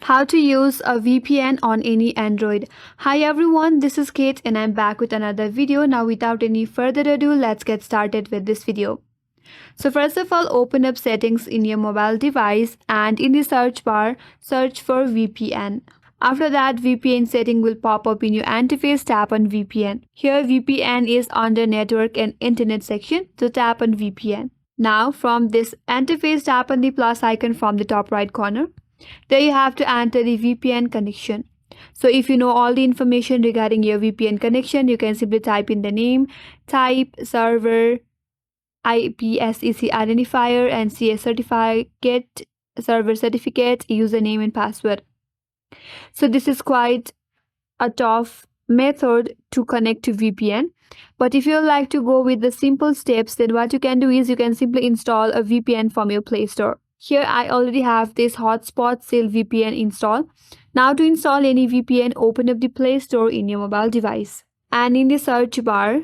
How to use a VPN on any Android. Hi everyone, this is Kate and I'm back with another video. Now without any further ado, let's get started with this video. So first of all, open up settings in your mobile device and in the search bar, search for VPN. After that, VPN setting will pop up in your interface. Tap on VPN. Here VPN is under network and internet section, so tap on VPN. Now from this interface, tap on the plus icon from the top right corner. There you have to enter the VPN connection. So if you know all the information regarding your VPN connection, you can simply type in the name, type, server, IPsec identifier, and CS certificate, server certificate, username and password. So this is quite a tough method to connect to VPN. But if you like to go with the simple steps, then what you can do is you can simply install a VPN from your Play Store. Here I already have this hotspot seal VPN installed. Now to install any VPN, open up the Play Store in your mobile device. And in the search bar,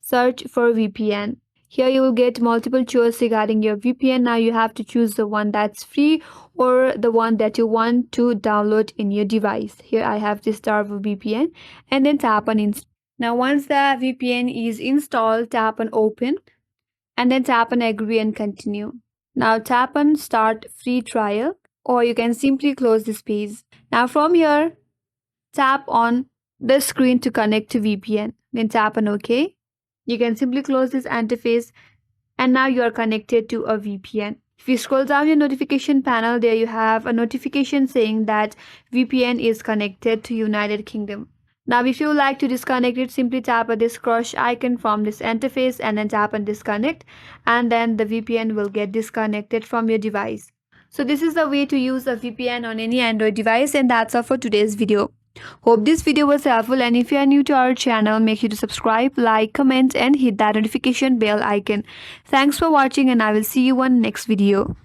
search for VPN. Here you will get multiple choices regarding your VPN. Now you have to choose the one that's free or the one that you want to download in your device. Here I have this Darvo VPN and then tap on install. Now once the VPN is installed, tap on open and then tap on agree and continue. Now tap on start free trial or you can simply close this page. Now from here, tap on the screen to connect to VPN. Then tap on OK. You can simply close this interface and now you are connected to a VPN. If you scroll down your notification panel, there you have a notification saying that VPN is connected to United Kingdom. Now if you would like to disconnect it, simply tap on this crush icon from this interface and then tap on disconnect, and then the VPN will get disconnected from your device. So this is the way to use a VPN on any Android device, and that's all for today's video. Hope this video was helpful, and if you are new to our channel, make sure to subscribe, like, comment and hit that notification bell icon. Thanks for watching and I will see you on next video.